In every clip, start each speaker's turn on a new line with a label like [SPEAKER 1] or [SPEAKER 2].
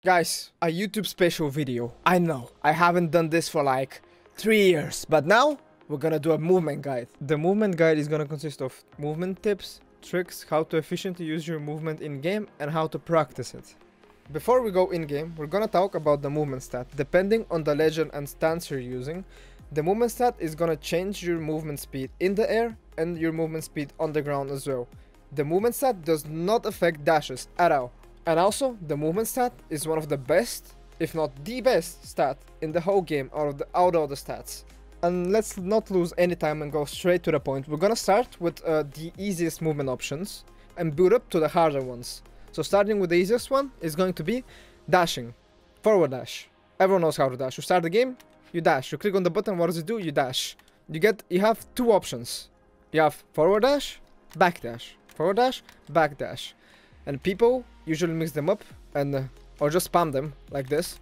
[SPEAKER 1] Guys, a YouTube special video. I know, I haven't done this for like 3 years, but now we're gonna do a movement guide. The movement guide is gonna consist of movement tips, tricks, how to efficiently use your movement in-game, and how to practice it. Before we go in-game, we're gonna talk about the movement stat. Depending on the legend and stance you're using, the movement stat is gonna change your movement speed in the air and your movement speed on the ground as well. The movement stat does not affect dashes at all. And also, the movement stat is one of the best, if not the best, stat in the whole game out of the stats. And let's not lose any time and go straight to the point. We're gonna start with the easiest movement options and build up to the harder ones. So starting with the easiest one is going to be dashing. Forward dash. Everyone knows how to dash. You start the game, you dash. You click on the button, what does it do? You dash. You have two options. You have forward dash, back dash. Forward dash, back dash. And people usually mix them up and or just spam them like this.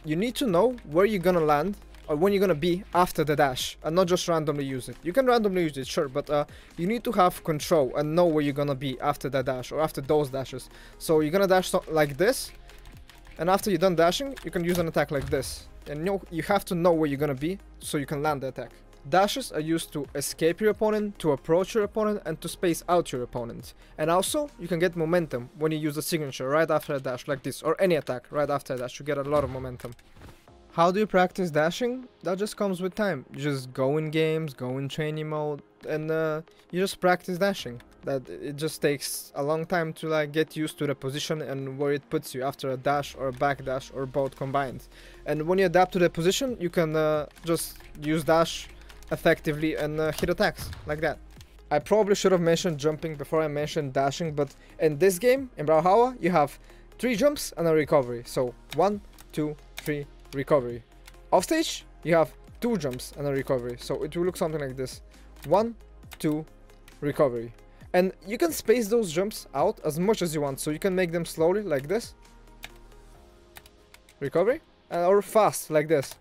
[SPEAKER 1] You need to know where you're gonna land or when you're gonna be after the dash and not just randomly use it. You can randomly use it, sure, but you need to have control and know where you're gonna be after the dash or after those dashes. So you're gonna dash like this, and after you're done dashing, you can use an attack like this. And you have to know where you're gonna be so you can land the attack. Dashes are used to escape your opponent, to approach your opponent, and to space out your opponent. And also, you can get momentum when you use a signature right after a dash like this, or any attack right after a dash. You get a lot of momentum. How do you practice dashing? That just comes with time. You just go in games, go in training mode, and you just practice dashing. That it just takes a long time to like get used to the position and where it puts you after a dash or a back dash or both combined. And when you adapt to the position, you can just use dash effectively and hit attacks like that. I probably should have mentioned jumping before I mentioned dashing, but in this game, in Brawlhalla, you have 3 jumps and a recovery. So 1, 2, 3, recovery. Offstage, you have 2 jumps and a recovery. So it will look something like this. 1, 2, recovery. And you can space those jumps out as much as you want. So you can make them slowly like this. Recovery. Or fast like this.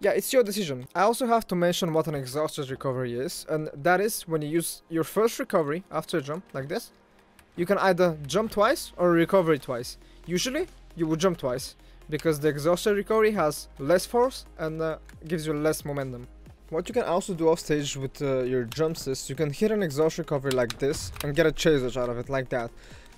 [SPEAKER 1] Yeah, it's your decision. I also have to mention what an exhausted recovery is, and that is when you use your first recovery after a jump, like this. You can either jump twice or recover twice. Usually, you would jump twice, because the exhausted recovery has less force and gives you less momentum. What you can also do off stage with your jumps is you can hit an exhaust recovery like this and get a chase dodge out of it like that.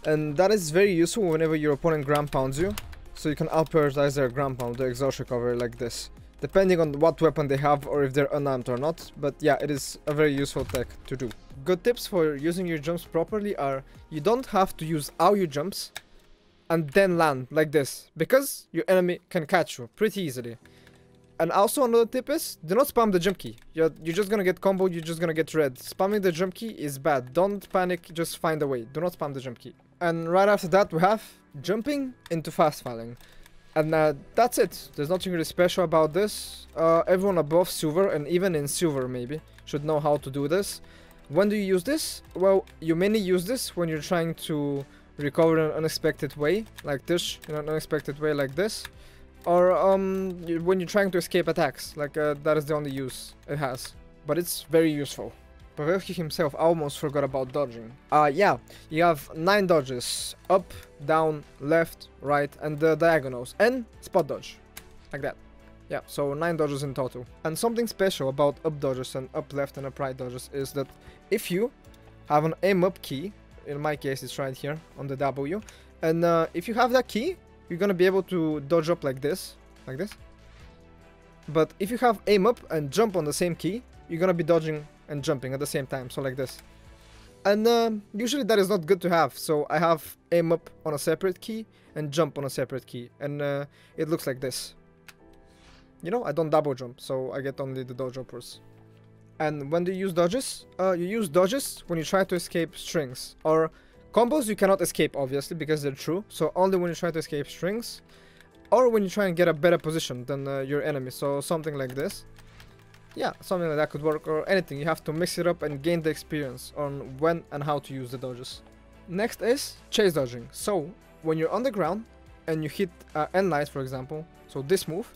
[SPEAKER 1] And that is very useful whenever your opponent ground pounds you, so you can out-prioritize their ground pound, the exhaust recovery like this. Depending on what weapon they have or if they're unarmed or not, but yeah, it is a very useful tech to do. Good tips for using your jumps properly are you don't have to use all your jumps and then land like this, because your enemy can catch you pretty easily. And also another tip is, do not spam the jump key. You're just gonna get comboed, you're just gonna get red. Spamming the jump key is bad. Don't panic, just find a way. Do not spam the jump key. And right after that we have jumping into fast falling. And that's it. There's nothing really special about this. Everyone above silver, and even in silver maybe, should know how to do this. When do you use this? Well, you mainly use this when you're trying to recover in an unexpected way, like this, in an unexpected way like this. Or when you're trying to escape attacks, like that is the only use it has. But it's very useful. Pavelski himself almost forgot about dodging. Yeah, you have 9 dodges. Up, down, left, right, and the diagonals. And spot dodge. Like that. Yeah, so 9 dodges in total. And something special about up dodges and up left and up right dodges is that if you have an aim up key, in my case it's right here on the W, and if you have that key, you're gonna be able to dodge up like this. Like this. But if you have aim up and jump on the same key, you're gonna be dodging and jumping at the same time, so like this. And usually that is not good to have, so I have aim up on a separate key and jump on a separate key, and it looks like this. You know, I don't double jump, so I get only the dodge uppers. And when do you use dodges? You use dodges when you try to escape strings, or combos you cannot escape obviously because they're true, so only when you try to escape strings, or when you try and get a better position than your enemy, so something like this. Yeah, something like that could work, or anything. You have to mix it up and gain the experience on when and how to use the dodges. Next is chase dodging. So, when you're on the ground and you hit end light, for example, so this move,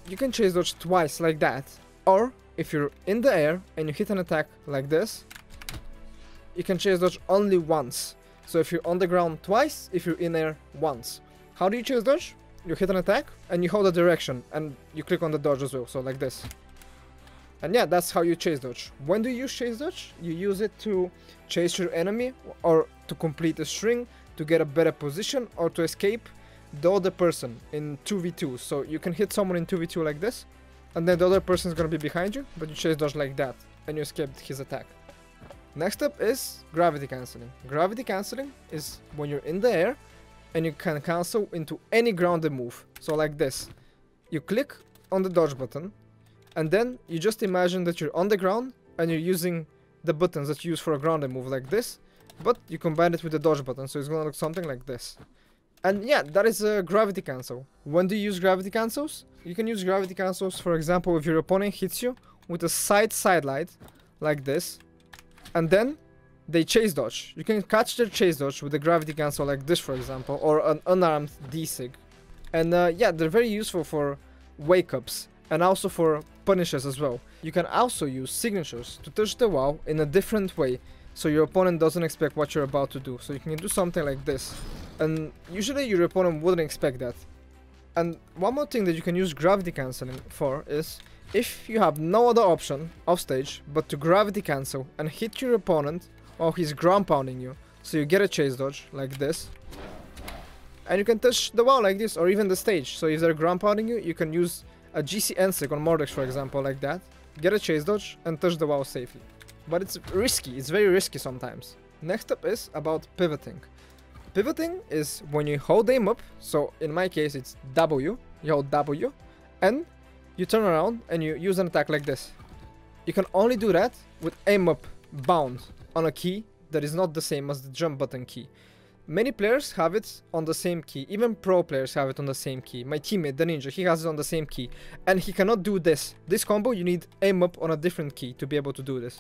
[SPEAKER 1] you can chase dodge twice like that. Or, if you're in the air and you hit an attack like this, you can chase dodge only once. So if you're on the ground twice, if you're in air once. How do you chase dodge? You hit an attack and you hold a direction and you click on the dodge as well, so like this. And yeah, that's how you chase dodge. When do you use chase dodge? You use it to chase your enemy or to complete a string, to get a better position, or to escape the other person in 2v2. So you can hit someone in 2v2 like this, and then the other person is gonna be behind you, but you chase dodge like that, and you escape his attack. Next up is gravity cancelling. Gravity cancelling is when you're in the air, and you can cancel into any grounded move. So like this. You click on the dodge button, and then you just imagine that you're on the ground, and you're using the buttons that you use for a grounded move like this, but you combine it with the dodge button, so it's gonna look something like this. And yeah, that is a gravity cancel. When do you use gravity cancels? You can use gravity cancels, for example, if your opponent hits you with a side light, like this, and then they chase dodge. You can catch their chase dodge with a gravity cancel like this, for example, or an unarmed D-Sig. And yeah, they're very useful for wake-ups, and also for punishes as well. You can also use signatures to touch the wall in a different way, so your opponent doesn't expect what you're about to do. So you can do something like this, and usually your opponent wouldn't expect that. And one more thing that you can use gravity cancelling for is if you have no other option off stage but to gravity cancel and hit your opponent while he's ground pounding you, so you get a chase dodge like this, and you can touch the wall like this, or even the stage. So if they're ground pounding you, you can use a GC N-Sig on Mordex, for example, like that, get a chase dodge and touch the wall safely. But it's risky, it's very risky sometimes. Next up is about pivoting. Pivoting is when you hold aim up, so in my case it's W, you hold W, and you turn around and you use an attack like this. You can only do that with aim up bound on a key that is not the same as the jump button key. Many players have it on the same key, even pro players have it on the same key. My teammate, the Ninja, he has it on the same key, and he cannot do this. This combo, you need aim up on a different key to be able to do this.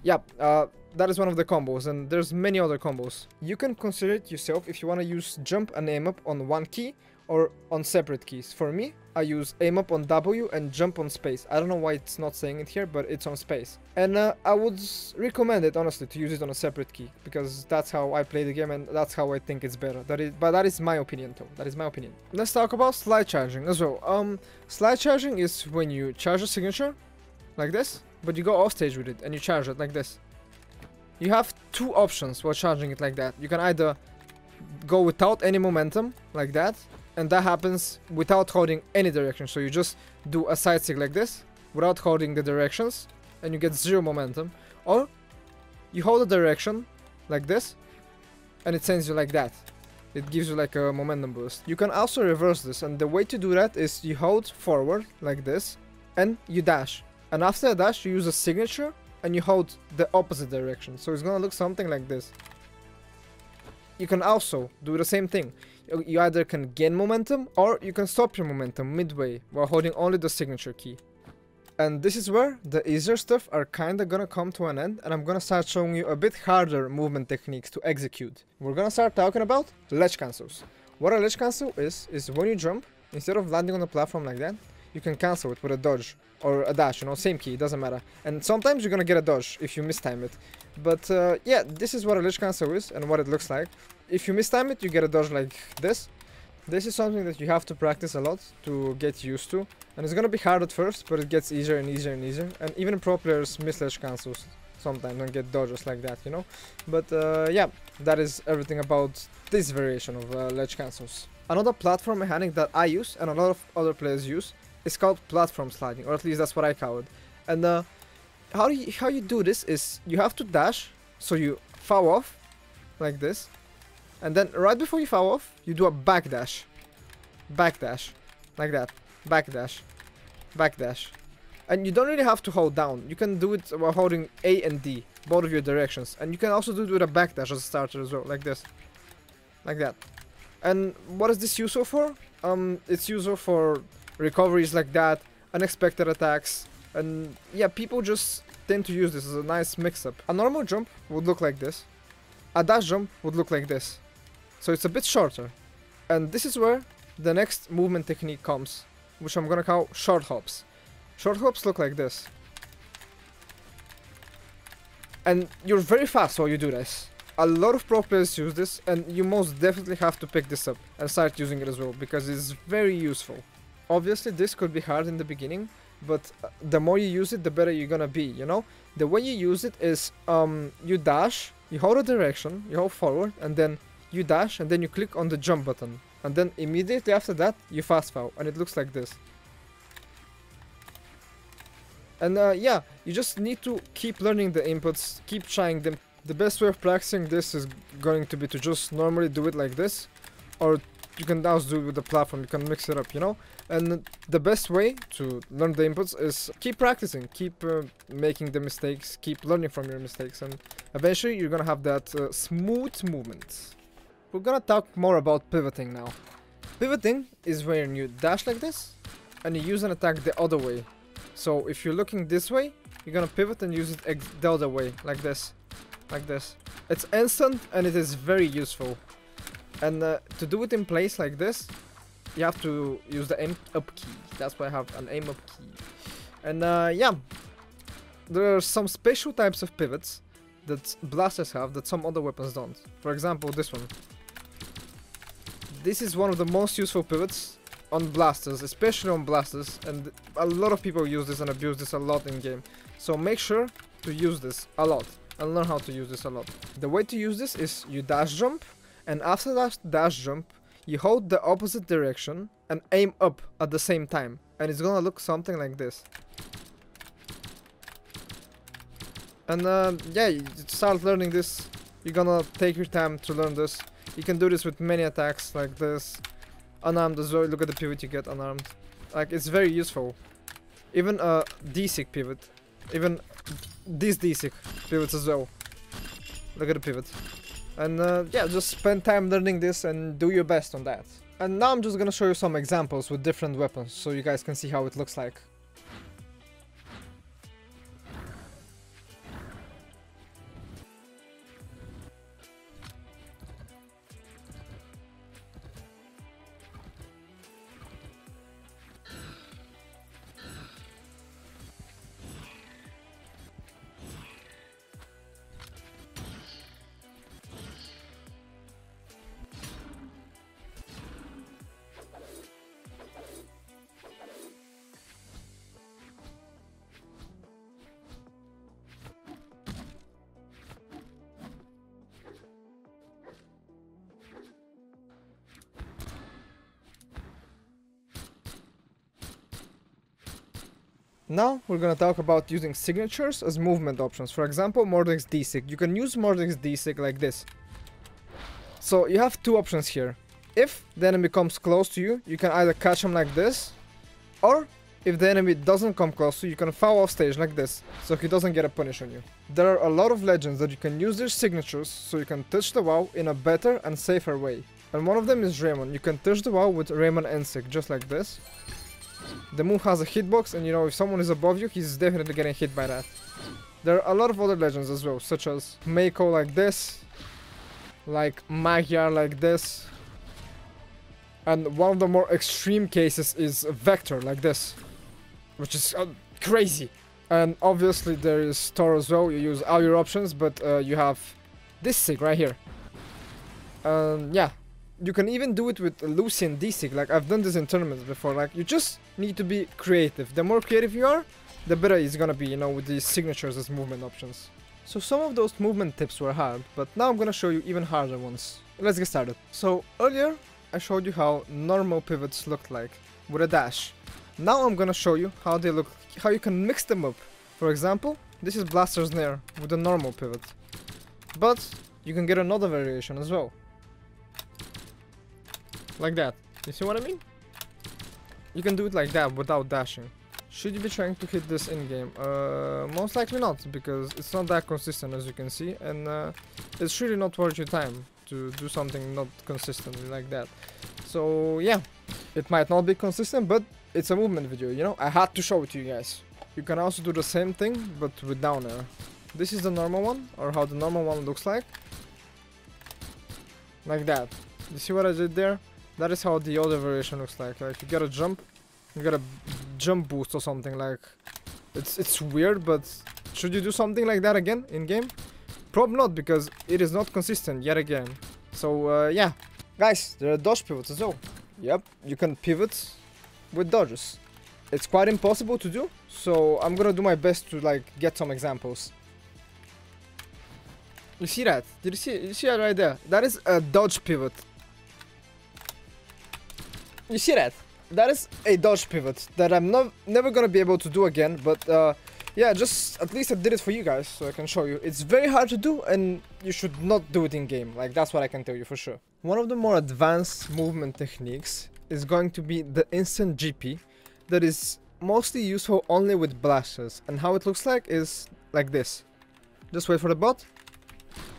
[SPEAKER 1] Yeah, that is one of the combos, and there's many other combos. You can consider it yourself if you want to use jump and aim up on one key or on separate keys. For me, I use aim up on W and jump on space. I don't know why it's not saying it here, but it's on space. And I would recommend it, honestly, to use it on a separate key, because that's how I play the game and that's how I think it's better. But that is my opinion, though. That is my opinion. Let's talk about slide charging as well. Slide charging is when you charge a signature, like this, but you go off stage with it and you charge it like this. You have two options while charging it like that. You can either go without any momentum, like that, and that happens without holding any direction. So you just do a side sig like this, without holding the directions, and you get 0 momentum. Or you hold the direction, like this, and it sends you like that. It gives you like a momentum boost. You can also reverse this, and the way to do that is you hold forward, like this, and you dash. And after a dash, you use a signature, and you hold the opposite direction. So it's gonna look something like this. You can also do the same thing. You either can gain momentum, or you can stop your momentum midway while holding only the signature key. And this is where the easier stuff are kinda gonna come to an end, and I'm gonna start showing you a bit harder movement techniques to execute. We're gonna start talking about ledge cancels. What a ledge cancel is when you jump, instead of landing on the platform like that, you can cancel it with a dodge or a dash, you know, same key, it doesn't matter. And sometimes you're gonna get a dodge if you mistime it. But yeah, this is what a ledge cancel is and what it looks like. If you mistime it, you get a dodge like this. This is something that you have to practice a lot to get used to. And it's gonna be hard at first, but it gets easier and easier and easier. And even pro players miss ledge cancels sometimes and get dodges like that, you know. But yeah, that is everything about this variation of ledge cancels. Another platform mechanic that I use and a lot of other players use is called platform sliding, or at least that's what I call it. And how you do this is you have to dash, so you foul off like this, and then right before you foul off, you do a back dash, like that, back dash, and you don't really have to hold down. You can do it while holding A and D, both of your directions, and you can also do it with a back dash as a starter as well, like this, like that. And what is this useful for? It's useful for recoveries like that, unexpected attacks, and yeah, people just tend to use this as a nice mix-up. A normal jump would look like this, a dash jump would look like this, so it's a bit shorter. And this is where the next movement technique comes, which I'm gonna call short hops. Short hops look like this, and you're very fast while you do this. A lot of pro players use this, and you most definitely have to pick this up and start using it as well, because it's very useful. Obviously this could be hard in the beginning, but the more you use it, the better you're gonna be, you know? The way you use it is, you dash, you hold a direction, you hold forward, and then you dash, and then you click on the jump button. And then immediately after that, you fast forward, and it looks like this. And yeah, you just need to keep learning the inputs, keep trying them. The best way of practicing this is going to be to just normally do it like this, or you can also do it with the platform, you can mix it up, you know? And the best way to learn the inputs is keep practicing, keep making the mistakes, keep learning from your mistakes, and eventually you're gonna have that smooth movement. We're gonna talk more about pivoting now. Pivoting is when you dash like this, and you use an attack the other way. So if you're looking this way, you're gonna pivot and use it the other way, like this. Like this. It's instant and it is very useful. And to do it in place like this, you have to use the aim up key. That's why I have an aim up key. And yeah, there are some special types of pivots that blasters have that some other weapons don't. For example, this one. This is one of the most useful pivots on blasters, especially on blasters, and a lot of people use this and abuse this a lot in game. So make sure to use this a lot and learn how to use this a lot. The way to use this is you dash jump, and after that dash jump, you hold the opposite direction and aim up at the same time, and it's gonna look something like this. And yeah, you start learning this. You're gonna take your time to learn this. You can do this with many attacks like this. Unarmed as well, look at the pivot you get unarmed. Like, it's very useful. Even a D-Sig pivot. Even these D-Sig pivots as well. Look at the pivot. And yeah, just spend time learning this and do your best on that. And now I'm just gonna show you some examples with different weapons, so you guys can see how it looks like. Now we're gonna talk about using signatures as movement options. For example, Mordek's D-Sig. You can use Mordek's D-Sig like this. So you have two options here. If the enemy comes close to you, you can either catch him like this, or if the enemy doesn't come close to you, you can foul off stage like this, so he doesn't get a punish on you. There are a lot of legends that you can use their signatures, so you can touch the wall in a better and safer way. And one of them is Raymond. You can touch the wall with Raymond N-Sig, just like this. The move has a hitbox, and you know, if someone is above you, he's definitely getting hit by that. There are a lot of other legends as well, such as Mako like this, like Magyar like this, and one of the more extreme cases is Vector like this, which is crazy. And obviously there is Thor as well. You use all your options, but you have this Sig right here. Yeah. You can even do it with Lucian D-Sig, like I've done this in tournaments before. Like, you just need to be creative. The more creative you are, the better it's gonna be, you know, with these signatures as movement options. So some of those movement tips were hard, but now I'm gonna show you even harder ones. Let's get started. So earlier, I showed you how normal pivots looked like, with a dash. Now I'm gonna show you how they look, how you can mix them up. For example, this is Blaster's Nair with a normal pivot. But you can get another variation as well. Like that. You see what I mean? You can do it like that without dashing. Should you be trying to hit this in-game? Most likely not, because it's not that consistent as you can see, and it's really not worth your time to do something not consistently like that. So yeah, it might not be consistent, but it's a movement video, you know? I had to show it to you guys. You can also do the same thing, but with down air. This is the normal one, or how the normal one looks like. Like that. You see what I did there? That is how the other variation looks like. Like, you get a jump, you get a jump boost or something. Like, it's weird, but should you do something like that again in game? Probably not, because it is not consistent yet again. So yeah. Guys, there are dodge pivots as well. Yep, you can pivot with dodges. It's quite impossible to do, so I'm gonna do my best to like get some examples. You see that? Did you see it? You see that right there? That is a dodge pivot. You see that? That is a dodge pivot that I'm never gonna be able to do again, but yeah, just at least I did it for you guys, so I can show you. It's very hard to do, and you should not do it in game. Like, that's what I can tell you for sure. One of the more advanced movement techniques is going to be the instant GP, that is mostly useful only with blasters. And how it looks like is like this. Just wait for the bot.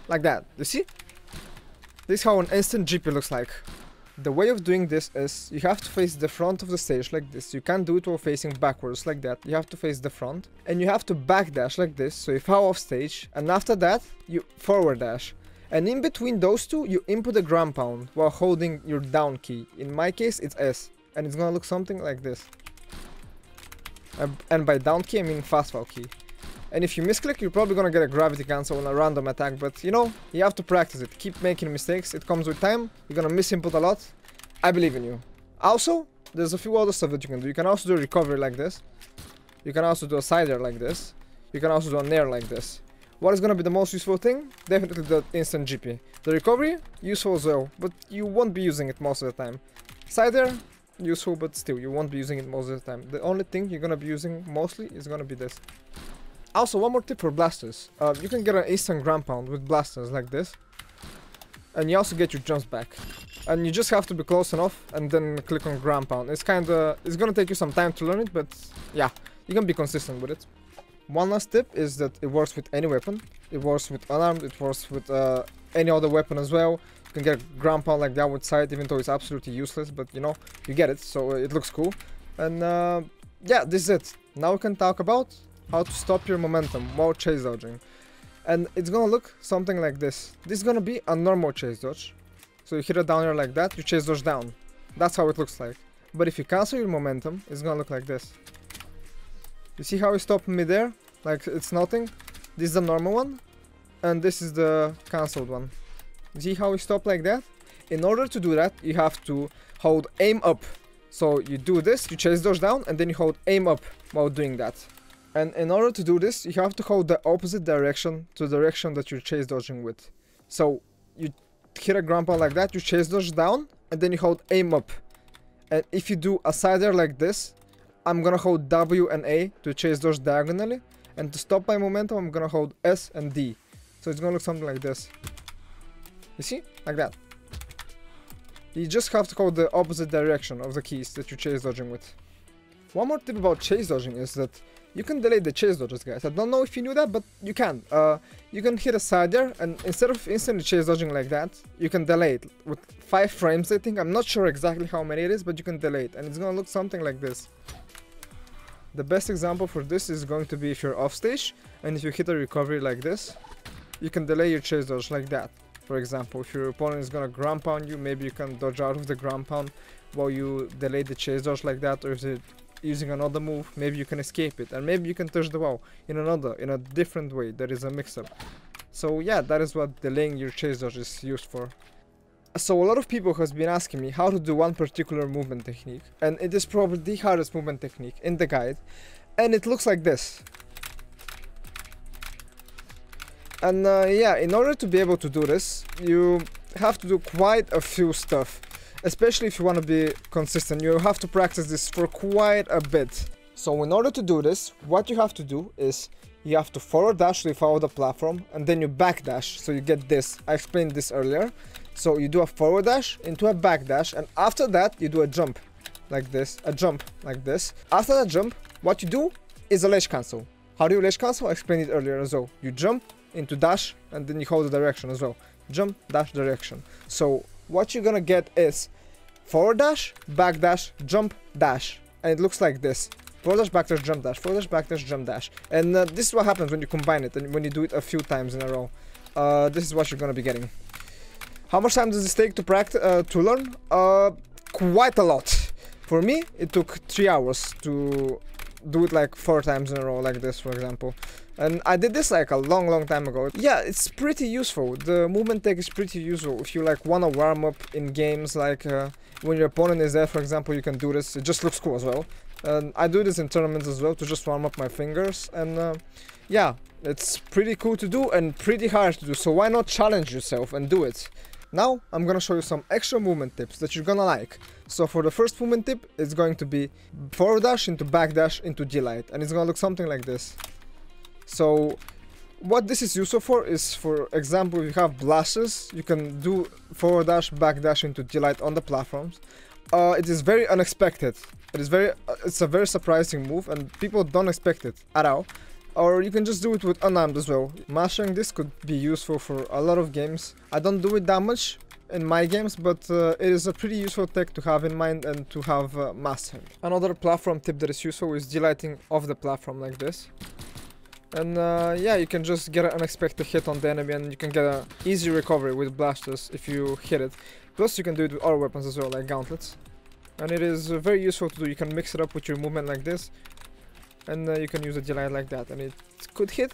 [SPEAKER 1] Like that. You see? This is how an instant GP looks like. The way of doing this is you have to face the front of the stage like this. You can't do it while facing backwards like that. You have to face the front. And you have to backdash like this. So you fall off stage. And after that, you forward dash. And in between those two, you input a ground pound while holding your down key. In my case, it's S. And it's gonna look something like this. And by down key, I mean fast fall key. And if you misclick, you're probably gonna get a gravity cancel on a random attack, but you know, you have to practice it. Keep making mistakes, it comes with time. You're gonna misinput a lot. I believe in you. Also, there's a few other stuff that you can do. You can also do a recovery like this. You can also do a side air like this. You can also do an air like this. What is gonna be the most useful thing? Definitely the instant GP. The recovery, useful as well, but you won't be using it most of the time. Side air, useful, but still, you won't be using it most of the time. The only thing you're gonna be using mostly is gonna be this. Also, one more tip for blasters. You can get an instant ground pound with blasters like this. And you also get your jumps back. And you just have to be close enough and then click on ground pound. It's gonna take you some time to learn it, but yeah, you can be consistent with it. One last tip is that it works with any weapon. It works with unarmed, it works with any other weapon as well. You can get a ground pound like that with sight, even though it's absolutely useless, but you know, you get it, so it looks cool. And yeah, this is it. Now we can talk about how to stop your momentum while chase dodging. And it's gonna look something like this. This is gonna be a normal chase dodge. So you hit a down air like that, you chase dodge down. That's how it looks like. But if you cancel your momentum, it's gonna look like this. You see how he stopped me there? Like it's nothing. This is the normal one. And this is the cancelled one. You see how he stopped like that? In order to do that, you have to hold aim up. So you do this, you chase dodge down, and then you hold aim up while doing that. And in order to do this, you have to hold the opposite direction to the direction that you're chase dodging with. So you hit a ground pound like that, you chase dodge down, and then you hold aim up. And if you do a side air like this, I'm gonna hold W and A to chase dodge diagonally. And to stop my momentum, I'm gonna hold S and D. So it's gonna look something like this. You see? Like that. You just have to hold the opposite direction of the keys that you're chase dodging with. One more tip about chase dodging is that you can delay the chase dodges, guys. I don't know if you knew that, but you can. You can hit a side air, and instead of instantly chase dodging like that, you can delay it with 5 frames, I think. I'm not sure exactly how many it is, but you can delay it, and it's gonna look something like this. The best example for this is going to be if you're off stage, and if you hit a recovery like this, you can delay your chase dodge like that. For example, if your opponent is gonna ground pound you, maybe you can dodge out of the ground pound while you delay the chase dodge like that, or if they're using another move, maybe you can escape it, and maybe you can touch the wall in a different way. There is a mix-up. So yeah, that is what delaying your chase dodge is used for. So a lot of people has been asking me how to do one particular movement technique, and it is probably the hardest movement technique in the guide, and it looks like this. And yeah, in order to be able to do this, you have to do quite a few stuff. Especially if you want to be consistent, you have to practice this for quite a bit. So in order to do this, what you have to do is you have to forward dash so you follow the platform, and then you back dash so you get this. I explained this earlier. So you do a forward dash into a back dash, and after that you do a jump like this, a jump like this. After that jump, what you do is a ledge cancel. How do you ledge cancel? I explained it earlier as well. You jump into dash, and then you hold the direction as well. Jump, dash, direction. So what you're gonna get is forward dash, back dash, jump, dash. And it looks like this. Forward dash, back dash, jump dash, forward dash, back dash, jump dash. And this is what happens when you combine it and when you do it a few times in a row. This is what you're gonna be getting. How much time does this take to practice, to learn? Quite a lot. For me, it took 3 hours to do it like 4 times in a row like this, for example. And I did this like a long time ago. Yeah, it's pretty useful. The movement tech is pretty useful if you like wanna warm up in games, like when your opponent is there, for example, you can do this. It just looks cool as well. And I do this in tournaments as well to just warm up my fingers. And yeah, it's pretty cool to do and pretty hard to do. So why not challenge yourself and do it? Now I'm gonna show you some extra movement tips that you're gonna like. So for the first movement tip, it's going to be forward dash into back dash into D-light, and it's gonna look something like this. So what this is useful for is, for example, if you have blasters, you can do forward dash, back dash into D-light on the platforms. It is very unexpected. It's a very surprising move, and people don't expect it at all. Or you can just do it with unarmed as well. Mastering this could be useful for a lot of games. I don't do it that much in my games, but it is a pretty useful tech to have in mind and to have mastered. Another platform tip that is useful is delighting off the platform like this. And yeah, you can just get an unexpected hit on the enemy, and you can get an easy recovery with blasters if you hit it. Plus you can do it with other weapons as well, like gauntlets. And it is very useful to do. You can mix it up with your movement like this. And you can use a delight like that, and it could hit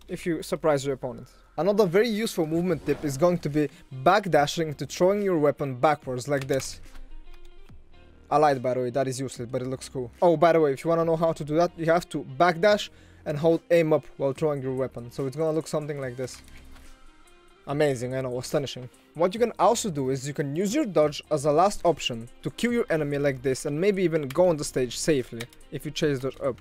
[SPEAKER 1] if you surprise your opponent. Another very useful movement tip is going to be backdashing to throwing your weapon backwards like this. I lied, by the way, that is useless, but it looks cool. Oh, by the way, if you want to know how to do that, you have to backdash and hold aim up while throwing your weapon. So it's gonna look something like this. Amazing, I know, astonishing. What you can also do is you can use your dodge as a last option to kill your enemy like this, and maybe even go on the stage safely if you chase dodge up.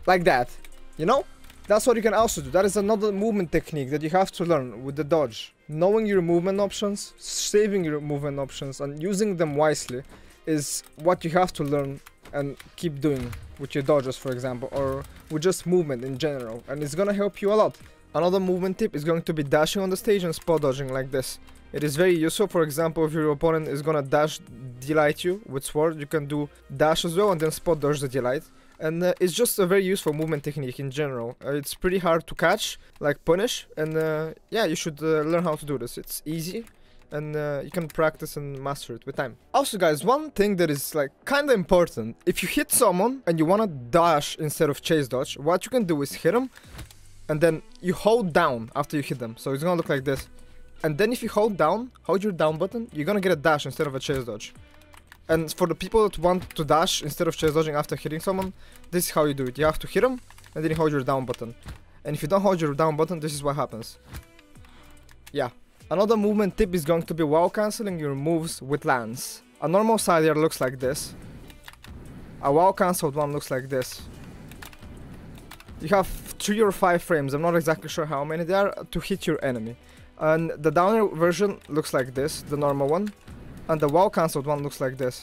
[SPEAKER 1] Like that, you know? That's what you can also do. That is another movement technique that you have to learn with the dodge. Knowing your movement options, saving your movement options, and using them wisely is what you have to learn and keep doing with your dodges, for example, or with just movement in general, and it's gonna help you a lot. Another movement tip is going to be dashing on the stage and spot dodging like this. It is very useful. For example, if your opponent is gonna dash delight you with sword, you can do dash as well and then spot dodge the delight. And it's just a very useful movement technique in general. It's pretty hard to catch, like punish, and yeah, you should learn how to do this. It's easy, and you can practice and master it with time. Also, guys, one thing that is like kinda important: if you hit someone and you wanna dash instead of chase dodge, what you can do is hit them, and then you hold down after you hit them. So it's gonna look like this. And then if you hold your down button, you're gonna get a dash instead of a chase dodge. And for the people that want to dash instead of chase dodging after hitting someone, this is how you do it. You have to hit them, and then you hold your down button. And if you don't hold your down button, this is what happens. Yeah. Another movement tip is going to be while cancelling your moves with lands. A normal side air looks like this. A while cancelled one looks like this. You have 3 or 5 frames, I'm not exactly sure how many there are, to hit your enemy. And the down air version looks like this, the normal one. And the while cancelled one looks like this.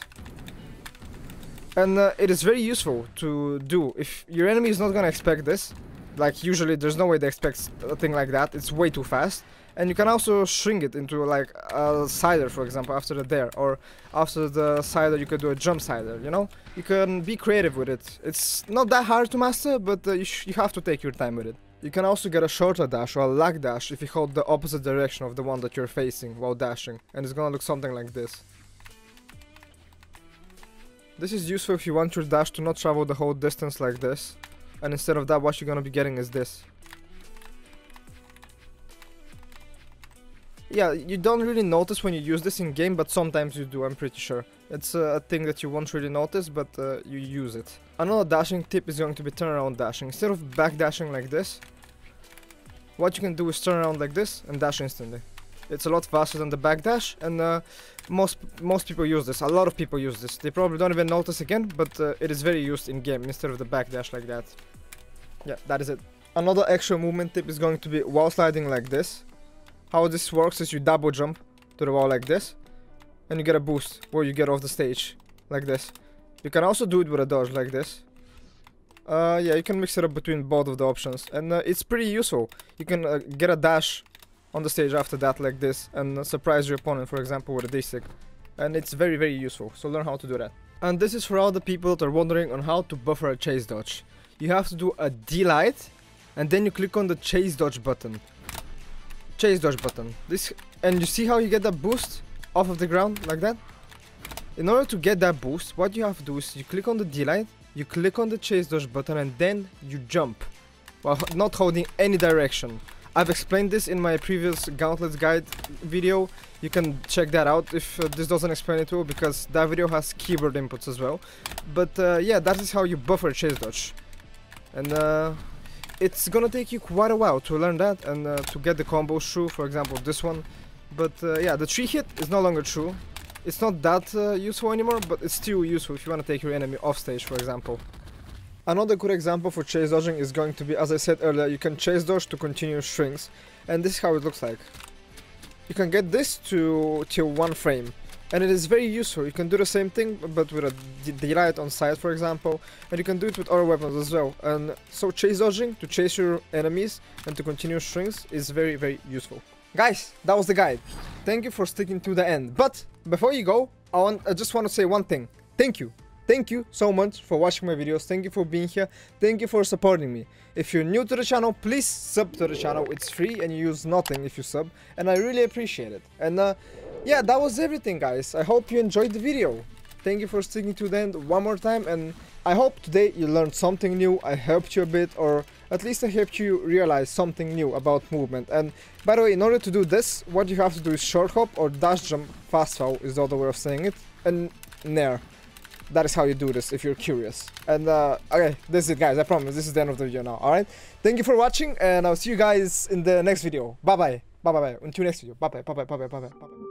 [SPEAKER 1] And it is very useful to do. If your enemy is not gonna expect this, like usually there's no way they expect a thing like that, it's way too fast. And you can also shrink it into like a sider, for example, after the dare. Or after the sider you could do a jump sider, you know? You can be creative with it. It's not that hard to master, but you have to take your time with it. You can also get a shorter dash or a lag dash if you hold the opposite direction of the one that you're facing while dashing, and it's gonna look something like this. This is useful if you want your dash to not travel the whole distance like this, and instead of that what you're gonna be getting is this. Yeah, you don't really notice when you use this in game, but sometimes you do, I'm pretty sure. It's a thing that you won't really notice, but you use it. Another dashing tip is going to be turnaround dashing. Instead of back dashing like this, what you can do is turn around like this and dash instantly. It's a lot faster than the back dash, and most people use this. A lot of people use this. They probably don't even notice again, but it is very used in game instead of the back dash like that. Yeah, that is it. Another extra movement tip is going to be wall sliding like this. How this works is you double jump to the wall like this, and you get a boost where you get off the stage like this. You can also do it with a dodge like this. Yeah, you can mix it up between both of the options, and it's pretty useful. You can get a dash on the stage after that like this, and surprise your opponent, for example, with a D-stick. And it's very, very useful, so learn how to do that. And this is for all the people that are wondering on how to buffer a chase dodge. You have to do a D-light, and then you click on the chase dodge button. Chase dodge button. This, and you see how you get that boost off of the ground like that? In order to get that boost, what you have to do is you click on the D-light, you click on the chase dodge button and then you jump, while not holding any direction. I've explained this in my previous Gauntlets guide video. You can check that out if this doesn't explain it well, because that video has keyboard inputs as well. But yeah, that is how you buffer chase dodge. And it's gonna take you quite a while to learn that and to get the combos true, for example this one. But yeah, the 3 hit is no longer true. It's not that useful anymore, but it's still useful if you want to take your enemy off stage, for example. Another good example for chase dodging is going to be, as I said earlier, you can chase dodge to continue strings, and this is how it looks like. You can get this to till 1 frame, and it is very useful. You can do the same thing, but with a delay on side, for example, and you can do it with other weapons as well. And so chase dodging to chase your enemies and to continue strings is very, very useful. Guys, that was the guide. Thank you for sticking to the end. But before you go, I just want to say one thing. Thank you. Thank you so much for watching my videos. Thank you for being here. Thank you for supporting me. If you're new to the channel, please sub to the channel. It's free and you use nothing if you sub. And I really appreciate it. And yeah, that was everything, guys. I hope you enjoyed the video. Thank you for sticking to the end one more time. And I hope today you learned something new. I helped you a bit, or at least I helped you realize something new about movement. And by the way, in order to do this, what you have to do is short hop or dash jump fast fall is the other way of saying it. And nair. That is how you do this if you're curious. And okay, this is it, guys. I promise this is the end of the video now. Alright, thank you for watching, and I'll see you guys in the next video. Bye bye. Bye bye bye. Until next video. Bye bye. Bye bye. Bye bye. Bye bye. Bye bye.